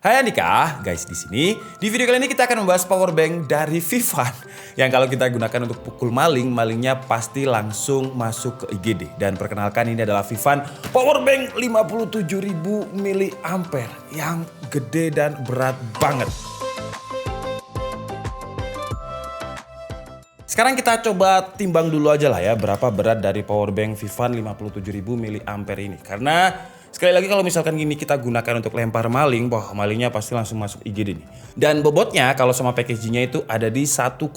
Hai Andika, guys di sini. Di video kali ini kita akan membahas power bank dari Vivan yang kalau kita gunakan untuk pukul maling, malingnya pasti langsung masuk ke IGD. Dan perkenalkan ini adalah Vivan power bank 57.000 mAh yang gede dan berat banget. Sekarang kita coba timbang dulu aja lah ya berapa berat dari power bank Vivan 57.000 mAh ini. Karena sekali lagi kalau misalkan gini kita gunakan untuk lempar maling, wah malingnya pasti langsung masuk IGD nih. Dan bobotnya kalau sama packagingnya itu ada di 1,4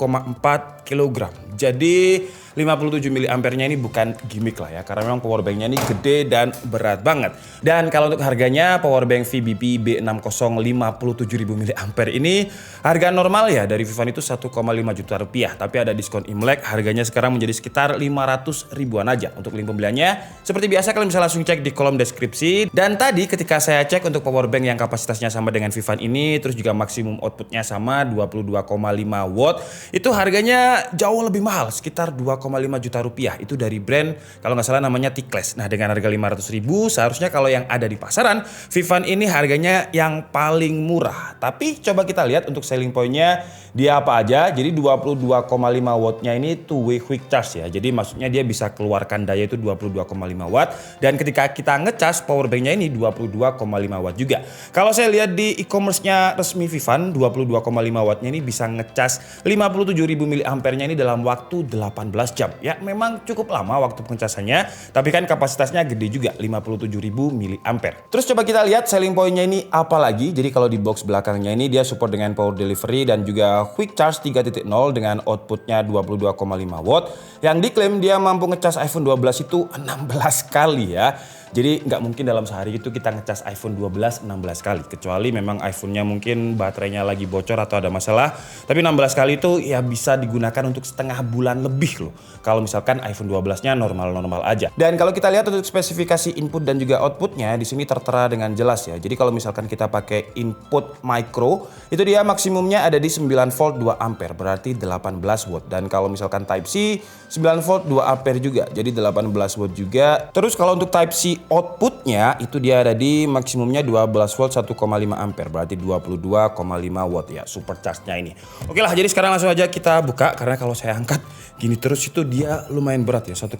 kg. Jadi 57 mAh-nya ini bukan gimmick lah ya, karena memang power banknya ini gede dan berat banget. Dan kalau untuk harganya power bank VBP B60 57.000 mAh ini harga normal ya dari Vivan itu 1,5 juta rupiah. Tapi ada diskon Imlek, harganya sekarang menjadi sekitar 500 ribuan aja. Untuk link pembeliannya seperti biasa kalian bisa langsung cek di kolom deskripsi. Dan tadi ketika saya cek untuk power bank yang kapasitasnya sama dengan Vivan ini, terus juga maksimum outputnya sama 22,5 watt, itu harganya jauh lebih mahal, sekitar 2,5 juta rupiah. Itu dari brand kalau nggak salah namanya Tickless. Nah dengan harga 500 ribu seharusnya kalau yang ada di pasaran Vivan ini harganya yang paling murah. Tapi coba kita lihat untuk selling pointnya dia apa aja. Jadi 22,5 wattnya ini two way quick charge ya. Jadi maksudnya dia bisa keluarkan daya itu 22,5 watt. Dan ketika kita ngecas power banknya ini 22,5 watt juga. Kalau saya lihat di e-commerce-nya resmi Vivan 22,5 wattnya ini bisa ngecas 57.000 mAh-nya ini dalam waktu 18 jam. Ya memang cukup lama waktu pengecasannya, tapi kan kapasitasnya gede juga 57.000 mAh. Terus coba kita lihat selling point-nya ini apa lagi. Jadi kalau di box belakangnya ini dia support dengan power delivery dan juga quick charge 3.0 dengan outputnya 22,5 watt. Yang diklaim dia mampu ngecas iPhone 12 itu 16 kali ya. Jadi nggak mungkin dalam sehari itu kita ngecas iPhone 12 16 kali. Kecuali memang iPhone-nya mungkin baterainya lagi bocor atau ada masalah. Tapi 16 kali itu ya bisa digunakan untuk setengah bulan lebih loh. Kalau misalkan iPhone 12-nya normal-normal aja. Dan kalau kita lihat untuk spesifikasi input dan juga outputnya di sini tertera dengan jelas ya. Jadi kalau misalkan kita pakai input micro, itu dia maksimumnya ada di 9 volt 2 ampere, berarti 18 watt. Dan kalau misalkan Type C 9 volt 2 ampere juga, jadi 18 watt juga. Terus kalau untuk Type C outputnya itu dia ada di maksimumnya 12 volt 1,5 ampere, berarti 22,5 watt ya supercharge-nya ini. Oke lah, jadi sekarang langsung aja kita buka karena kalau saya angkat gini terus itu dia lumayan berat ya, 1,4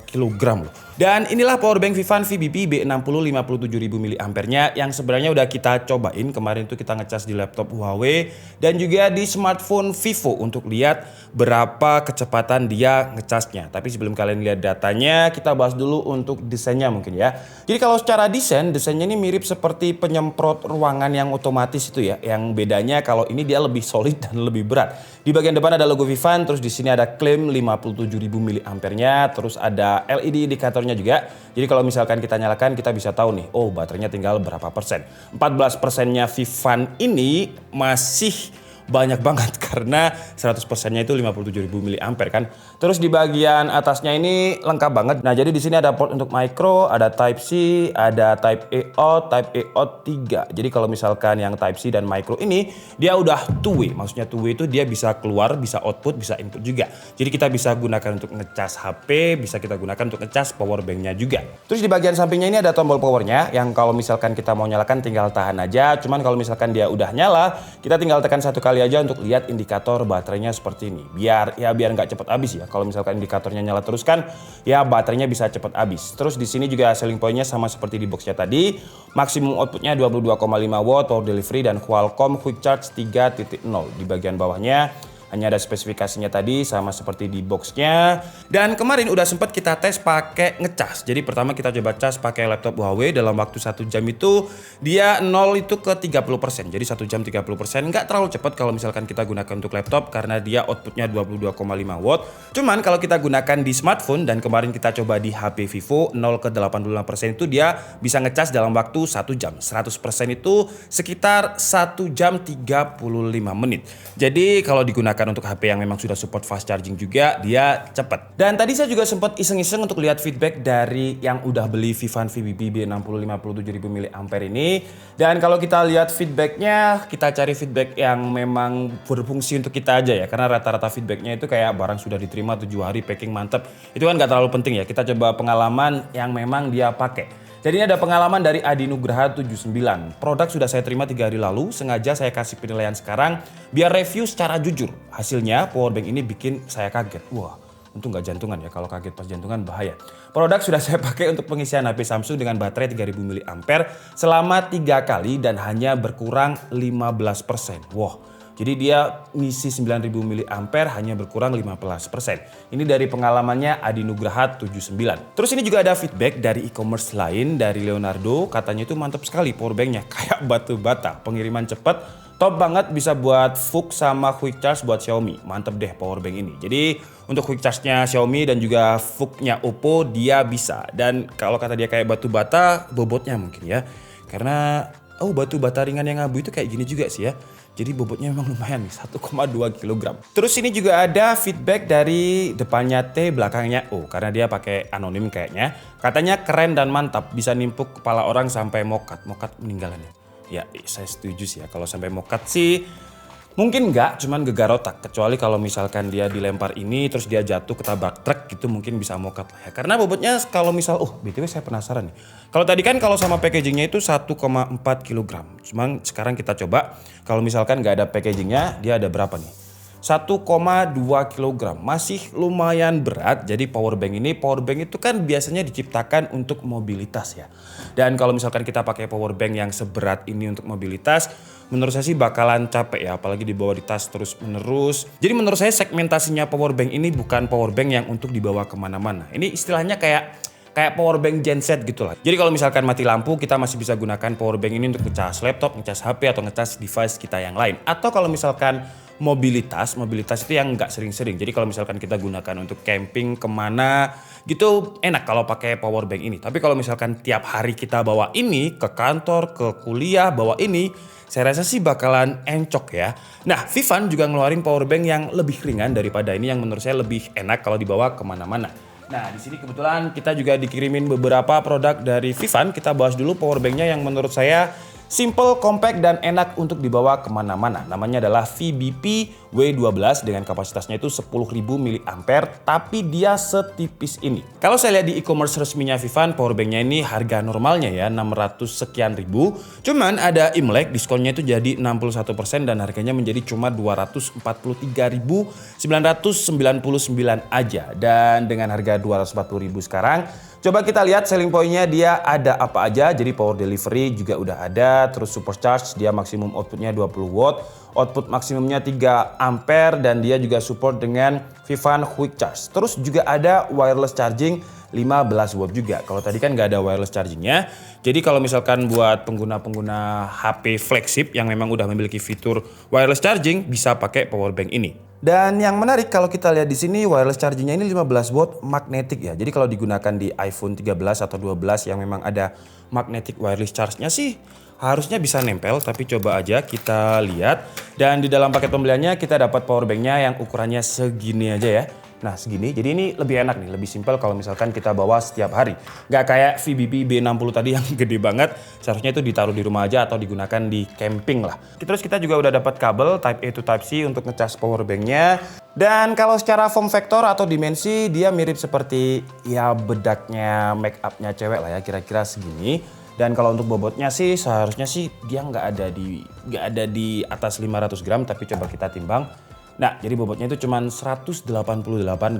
kg loh. Dan inilah power bank Vivan VBP B60 57.000 mAh-nya yang sebenarnya udah kita cobain. Kemarin itu kita ngecas di laptop Huawei dan juga di smartphone Vivo untuk lihat berapa kecepatan dia ngecasnya. Tapi sebelum kalian lihat datanya, kita bahas dulu untuk desainnya mungkin ya. Jadi kalau secara desainnya ini mirip seperti penyemprot ruangan yang otomatis itu ya. Yang bedanya kalau ini dia lebih solid dan lebih berat. Di bagian depan ada logo Vivan, terus di sini ada klaim 57.000 mAh-nya, terus ada LED indikatornya juga. Jadi kalau misalkan kita nyalakan kita bisa tahu nih, oh baterainya tinggal berapa persen. 14%-nya Vivan ini masih banyak banget karena 100%-nya itu 57.000 mAh kan. Terus di bagian atasnya ini lengkap banget. Nah, jadi di sini ada port untuk micro, ada Type C, ada Type E out, Type E out 3. Jadi kalau misalkan yang Type C dan micro ini dia udah two way. Maksudnya two way itu dia bisa keluar, bisa output, bisa input juga. Jadi kita bisa gunakan untuk ngecas HP, bisa kita gunakan untuk ngecas power bank-nya juga. Terus di bagian sampingnya ini ada tombol powernya yang kalau misalkan kita mau nyalakan tinggal tahan aja. Cuman kalau misalkan dia udah nyala, kita tinggal tekan satu kali aja untuk lihat indikator baterainya seperti ini. Biar nggak cepet habis ya. Kalau misalkan indikatornya nyala terus kan ya baterainya bisa cepet habis. Terus di sini juga selling point-nya sama seperti di boxnya tadi. Maksimum outputnya 22,5 watt power delivery dan Qualcomm quick charge 3.0. Di bagian bawahnya hanya ada spesifikasinya tadi sama seperti di boxnya. Dan kemarin udah sempat kita tes pakai ngecas. Jadi pertama kita coba cas pakai laptop Huawei dalam waktu 1 jam itu dia 0 itu ke 30%. Jadi 1 jam 30%. Nggak terlalu cepat kalau misalkan kita gunakan untuk laptop karena dia outputnya 22,5 watt. Cuman kalau kita gunakan di smartphone dan kemarin kita coba di HP Vivo 0 ke 85% itu dia bisa ngecas dalam waktu 1 jam. 100% itu sekitar 1 jam 35 menit. Jadi kalau digunakan untuk HP yang memang sudah support fast charging juga dia cepat. Dan tadi saya juga sempat iseng-iseng untuk lihat feedback dari yang udah beli Vivan VBP B60 57.000 mAh ini. Dan kalau kita lihat feedbacknya, kita cari feedback yang memang berfungsi untuk kita aja ya. Karena rata-rata feedbacknya itu kayak barang sudah diterima 7 hari packing mantep. Itu kan gak terlalu penting ya. Kita coba pengalaman yang memang dia pakai. Jadi ini ada pengalaman dari Adi Nugraha 79. Produk sudah saya terima 3 hari lalu, sengaja saya kasih penilaian sekarang biar review secara jujur. Hasilnya powerbank ini bikin saya kaget. Wah, untung nggak jantungan ya, kalau kaget pas jantungan bahaya. Produk sudah saya pakai untuk pengisian HP Samsung dengan baterai 3000 mAh selama 3 kali dan hanya berkurang 15%. Wah. Jadi dia ngisi 9000 mAh hanya berkurang 15%. Ini dari pengalamannya Adi Nugraha 79. Terus ini juga ada feedback dari e-commerce lain dari Leonardo. Katanya itu mantap sekali powerbanknya, kayak batu bata. Pengiriman cepat, top banget, bisa buat VOOC sama quick charge buat Xiaomi. Mantep deh powerbank ini. Jadi untuk quick charge-nya Xiaomi dan juga VOOC-nya Oppo dia bisa. Dan kalau kata dia kayak batu bata, bobotnya mungkin ya. Karena batu bata ringan yang abu itu kayak gini juga sih ya. Jadi bobotnya memang lumayan nih, 1,2 kg. Terus ini juga ada feedback dari depannya T, belakangnya O. Karena dia pakai anonim kayaknya. Katanya keren dan mantap, bisa nimpuk kepala orang sampai mokat. Mokat meninggalannya. Ya saya setuju sih ya, kalau sampai mokat sih mungkin enggak, cuman gegar otak. Kecuali kalau misalkan dia dilempar ini terus dia jatuh ketabrak truk gitu mungkin bisa mokat lah ya. Karena bobotnya kalau misal, BTW saya penasaran nih. Kalau tadi kan kalau sama packagingnya itu 1,4 kg. Cuman sekarang kita coba kalau misalkan nggak ada packagingnya dia ada berapa nih? 1,2 kg, masih lumayan berat. Jadi powerbank itu kan biasanya diciptakan untuk mobilitas ya. Dan kalau misalkan kita pakai powerbank yang seberat ini untuk mobilitas, menurut saya sih bakalan capek ya, apalagi dibawa di tas terus menerus. Jadi menurut saya segmentasinya powerbank ini bukan powerbank yang untuk dibawa kemana-mana. Ini istilahnya kayak powerbank genset gitu lah. Jadi kalau misalkan mati lampu, kita masih bisa gunakan powerbank ini untuk ngecas laptop, ngecas HP, atau ngecas device kita yang lain. Atau kalau misalkan mobilitas itu yang nggak sering-sering. Jadi kalau misalkan kita gunakan untuk camping kemana gitu enak kalau pakai powerbank ini. Tapi kalau misalkan tiap hari kita bawa ini ke kantor, ke kuliah, bawa ini, saya rasa sih bakalan encok ya. Nah, Vivan juga ngeluarin powerbank yang lebih ringan daripada ini, yang menurut saya lebih enak kalau dibawa kemana-mana. Nah, di sini kebetulan kita juga dikirimin beberapa produk dari Vivan. Kita bahas dulu powerbanknya yang menurut saya simple, compact, dan enak untuk dibawa kemana-mana. Namanya adalah VBP W12 dengan kapasitasnya itu 10.000 mAh, tapi dia setipis ini. Kalau saya lihat di e-commerce resminya Vivan, powerbanknya ini harga normalnya ya 600 sekian ribu. Cuman ada Imlek, diskonnya itu jadi 61% dan harganya menjadi cuma 243.999 aja. Dan dengan harga 240.000 sekarang, coba kita lihat selling point-nya dia ada apa aja. Jadi power delivery juga udah ada, terus supercharge dia maksimum outputnya 20 watt, output maksimumnya 3 ampere, dan dia juga support dengan Vivan Quick Charge. Terus juga ada wireless charging 15 watt juga. Kalau tadi kan nggak ada wireless chargingnya. Jadi kalau misalkan buat pengguna-pengguna HP flagship yang memang udah memiliki fitur wireless charging bisa pakai powerbank ini. Dan yang menarik kalau kita lihat di sini wireless chargingnya ini 15 watt magnetic ya. Jadi kalau digunakan di iPhone 13 atau 12 yang memang ada magnetic wireless charge-nya sih harusnya bisa nempel, tapi coba aja kita lihat. Dan di dalam paket pembeliannya kita dapat powerbank-nya yang ukurannya segini aja ya. Nah segini, jadi ini lebih enak nih, lebih simpel kalau misalkan kita bawa setiap hari. Nggak kayak VBP B60 tadi yang gede banget, seharusnya itu ditaruh di rumah aja atau digunakan di camping lah. Terus kita juga udah dapat kabel Type A to Type C untuk ngecas powerbank-nya. Dan kalau secara form factor atau dimensi, dia mirip seperti ya bedaknya make up-nya cewek lah ya, kira-kira segini. Dan kalau untuk bobotnya sih seharusnya sih dia nggak ada di atas 500 gram, tapi coba kita timbang. Nah, jadi bobotnya itu cuma 188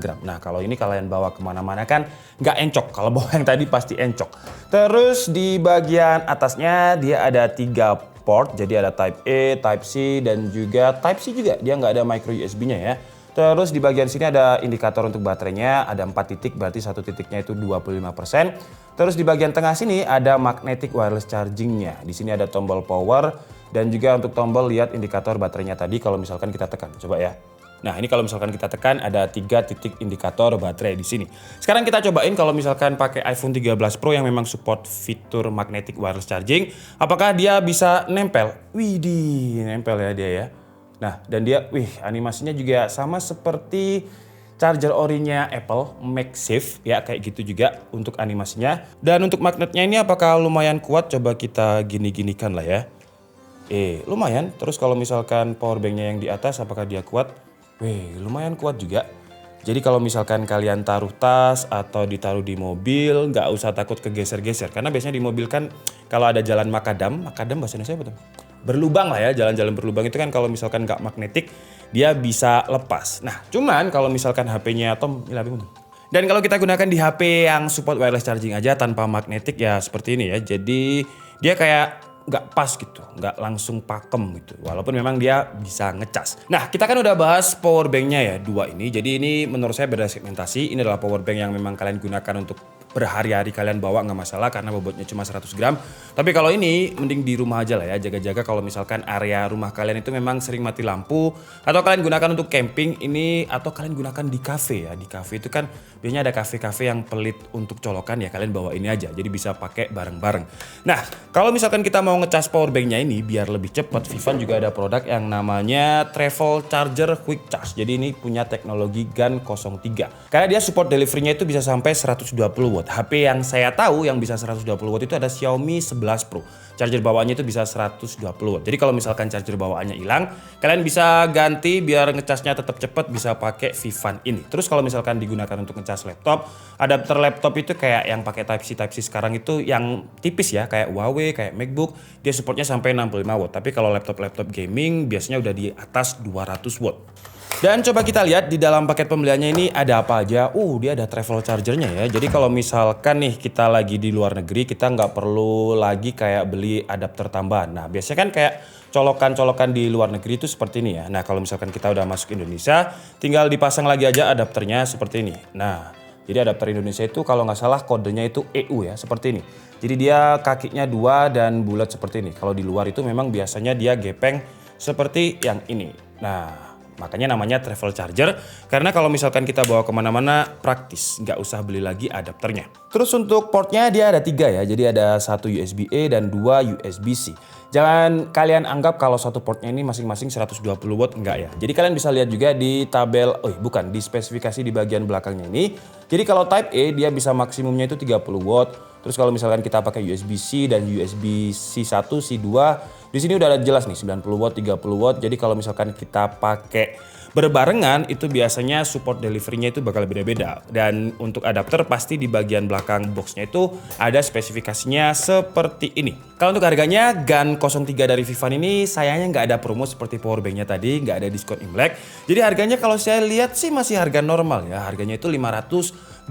gram. Nah, kalau ini kalian bawa kemana-mana kan nggak encok. Kalau bawa yang tadi pasti encok. Terus di bagian atasnya dia ada 3 port. Jadi ada Type A, Type C, dan juga Type C juga. Dia nggak ada micro USB-nya ya. Terus di bagian sini ada indikator untuk baterainya. Ada 4 titik, berarti satu titiknya itu 25%. Terus di bagian tengah sini ada magnetic wireless charging-nya. Di sini ada tombol power. Dan juga untuk tombol lihat indikator baterainya tadi kalau misalkan kita tekan. Coba ya. Nah ini kalau misalkan kita tekan ada 3 titik indikator baterai di sini. Sekarang kita cobain kalau misalkan pakai iPhone 13 Pro yang memang support fitur magnetic wireless charging. Apakah dia bisa nempel? Widih, nempel ya dia ya. Nah dan dia, animasinya juga sama seperti charger orinya Apple, MagSafe ya, kayak gitu juga untuk animasinya. Dan untuk magnetnya ini apakah lumayan kuat? Coba kita gini-ginikan lah ya. Lumayan. Terus kalau misalkan powerbanknya yang di atas apakah dia kuat? Lumayan kuat juga. Jadi kalau misalkan kalian taruh tas atau ditaruh di mobil, nggak usah takut kegeser-geser. Karena biasanya di mobil kan kalau ada jalan makadam bahasa Indonesia apa tuh? Berlubang lah ya, jalan-jalan berlubang itu kan kalau misalkan nggak magnetik, dia bisa lepas. Nah, cuman kalau misalkan HP-nya Tom, dan kalau kita gunakan di HP yang support wireless charging aja tanpa magnetik ya seperti ini ya. Jadi dia kayak nggak pas gitu, nggak langsung pakem gitu. Walaupun memang dia bisa ngecas. Nah, kita kan udah bahas power banknya ya, dua ini. Jadi ini menurut saya beda segmentasi. Ini adalah power bank yang memang kalian gunakan untuk berhari-hari kalian bawa nggak masalah karena bobotnya cuma 100 gram. Tapi kalau ini mending di rumah aja lah ya, jaga-jaga kalau misalkan area rumah kalian itu memang sering mati lampu atau kalian gunakan untuk camping ini atau kalian gunakan di cafe ya. Di cafe itu kan biasanya ada cafe-cafe yang pelit untuk colokan ya, kalian bawa ini aja. Jadi bisa pakai bareng-bareng. Nah, kalau misalkan kita mau ngecas power banknya ini biar lebih cepat, Vivan juga ada produk yang namanya Travel Charger Quick Charge. Jadi ini punya teknologi GaN 03. Karena dia support deliverynya itu bisa sampai 120 watt. HP yang saya tahu yang bisa 120 watt itu ada Xiaomi 11 Pro. Charger bawaannya itu bisa 120 watt. Jadi kalau misalkan charger bawaannya hilang, kalian bisa ganti biar ngecasnya tetap cepat, bisa pakai Vivan ini. Terus kalau misalkan digunakan untuk ngecas laptop, adapter laptop itu kayak yang pakai Type-C sekarang itu yang tipis ya, kayak Huawei, kayak MacBook, dia supportnya sampai 65 watt. Tapi kalau laptop gaming biasanya udah di atas 200 watt. Dan coba kita lihat di dalam paket pembeliannya ini ada apa aja. Dia ada travel chargernya ya. Jadi kalau misalkan nih kita lagi di luar negeri, kita nggak perlu lagi kayak beli adapter tambahan. Nah biasanya kan kayak colokan-colokan di luar negeri itu seperti ini ya. Nah kalau misalkan kita udah masuk Indonesia, tinggal dipasang lagi aja adapternya seperti ini. Nah jadi adapter Indonesia itu kalau nggak salah kodenya itu EU ya, seperti ini. Jadi dia kakinya 2 dan bulat seperti ini. Kalau di luar itu memang biasanya dia gepeng seperti yang ini. Nah makanya namanya travel charger, karena kalau misalkan kita bawa kemana-mana praktis, nggak usah beli lagi adapternya. Terus untuk portnya dia ada 3 ya, jadi ada 1 USB-A dan 2 USB-C. Jangan kalian anggap kalau satu portnya ini masing-masing 120 watt, enggak ya. Jadi kalian bisa lihat juga di tabel, di spesifikasi di bagian belakangnya ini. Jadi kalau Type A dia bisa maksimumnya itu 30 watt. Terus kalau misalkan kita pakai USB-C dan USB-C 1, C2, di sini udah ada jelas nih 90 watt, 30 watt. Jadi kalau misalkan kita pakai berbarengan itu biasanya support deliverynya itu bakal beda-beda. Dan untuk adapter pasti di bagian belakang boxnya itu ada spesifikasinya seperti ini. Kalau untuk harganya GaN 03 dari Vivan ini sayangnya nggak ada promo seperti powerbanknya tadi, nggak ada diskon Imlek. Jadi harganya kalau saya lihat sih masih harga normal ya. Harganya itu 529.000.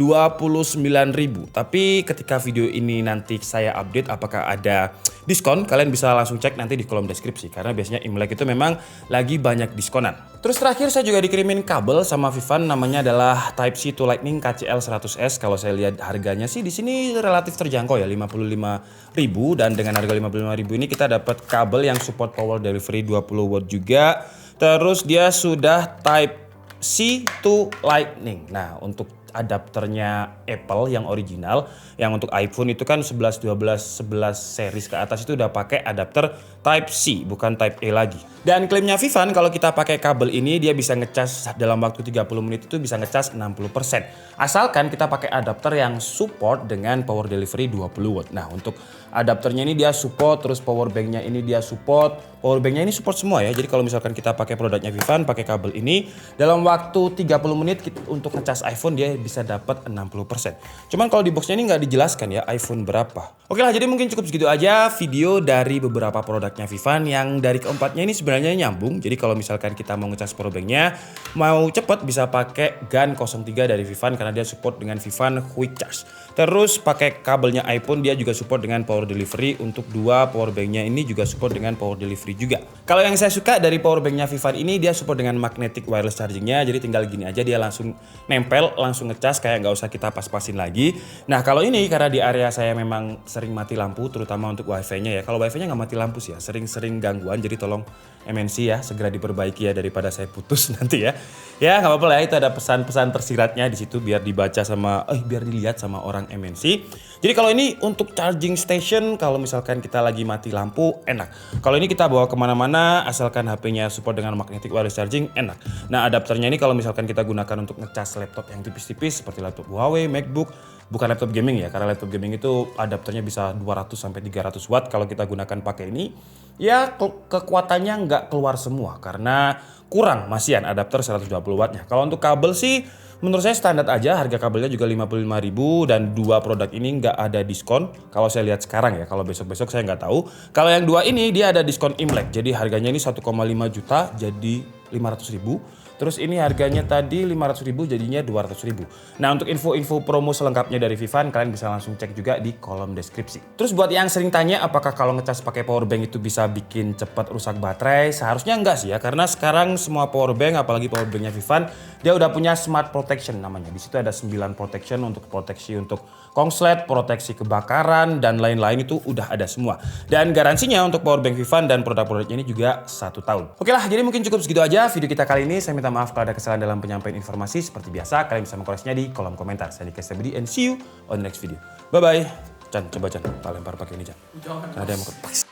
Tapi ketika video ini nanti saya update apakah ada diskon, kalian bisa langsung cek nanti di kolom deskripsi. Karena biasanya Imlek itu memang lagi banyak diskonan. Terus terakhir saya juga dikirimin kabel sama Vivan, namanya adalah Type-C to Lightning KCL 100S. Kalau saya lihat harganya sih di sini relatif terjangkau ya, 55.000, dan dengan harga 55.000 ini kita dapat kabel yang support power delivery 20 watt juga. Terus dia sudah Type-C to Lightning. Nah, untuk adapternya Apple yang original, yang untuk iPhone itu kan 11, 12, 11 series ke atas itu udah pakai adapter Type-C, bukan Type A lagi. Dan klaimnya Vivan kalau kita pakai kabel ini dia bisa ngecas dalam waktu 30 menit itu bisa ngecas 60%. Asalkan kita pakai adapter yang support dengan power delivery 20 watt. Nah, untuk adapternya ini dia support, terus power banknya ini dia support. Power banknya ini support semua ya. Jadi kalau misalkan kita pakai produknya Vivan, pakai kabel ini dalam waktu 30 menit untuk ngecas iPhone dia bisa dapat 60%. Cuman kalau di boxnya ini nggak dijelaskan ya iPhone berapa. Oke lah, jadi mungkin cukup segitu aja video dari beberapa produknya Vivan yang dari keempatnya ini sebenarnya nyambung. Jadi kalau misalkan kita mau ngecas powerbanknya mau cepet bisa pakai GaN 03 dari Vivan karena dia support dengan Vivan Quick Charge. Terus pakai kabelnya iPhone dia juga support dengan power delivery. Untuk 2 powerbanknya ini juga support dengan power delivery juga. Kalau yang saya suka dari powerbanknya Vivan ini dia support dengan magnetic wireless chargingnya. Jadi tinggal gini aja dia langsung nempel, langsung ngecas kayak nggak usah kita pas-pasin lagi. Nah kalau ini karena di area saya memang sering mati lampu terutama untuk wifi-nya ya. Kalau wifi-nya nggak mati lampu sih ya, sering-sering gangguan. Jadi tolong MNC ya segera diperbaiki ya daripada saya putus nanti ya. Ya nggak apa-apa lah ya, itu ada pesan-pesan tersiratnya di situ biar dibaca sama biar dilihat sama orang MNC. Jadi kalau ini untuk charging station kalau misalkan kita lagi mati lampu enak. Kalau ini kita bawa kemana-mana asalkan HP-nya support dengan magnetic wireless charging enak. Nah adapternya ini kalau misalkan kita gunakan untuk ngecas laptop yang tipis-tipis seperti laptop Huawei, MacBook, bukan laptop gaming ya, karena laptop gaming itu adapternya bisa 200 sampai 300 watt. Kalau kita gunakan pakai ini ya kekuatannya nggak keluar semua karena kurang masihan adapter 120 wattnya. Kalau untuk kabel sih Menurut saya standar aja, harga kabelnya juga 55.000 dan dua produk ini nggak ada diskon. Kalau saya lihat sekarang ya, kalau besok-besok saya nggak tahu. Kalau yang dua ini dia ada diskon Imlek, jadi harganya ini 1,5 juta jadi 500.000. Terus ini harganya tadi 500.000 jadinya 200.000. Nah untuk info-info promo selengkapnya dari Vivan kalian bisa langsung cek juga di kolom deskripsi. Terus buat yang sering tanya apakah kalau ngecas pakai power bank itu bisa bikin cepat rusak baterai, seharusnya enggak sih ya, karena sekarang semua power bank apalagi power banknya Vivan dia udah punya smart protection namanya. Di situ ada 9 protection untuk proteksi untuk konslet, proteksi kebakaran dan lain-lain itu udah ada semua. Dan garansinya untuk power bank Vivan dan produk-produknya ini juga 1 tahun. Oke lah, jadi mungkin cukup segitu aja video kita kali ini. Saya minta maaf kalau ada kesalahan dalam penyampaian informasi. Seperti biasa, kalian bisa mengkoreksinya di kolom komentar. Saya Niko Sabudi and see you on the next video. Bye-bye. Chan, coba Chan, tak lempar pakai ini Chan. Ada yang mau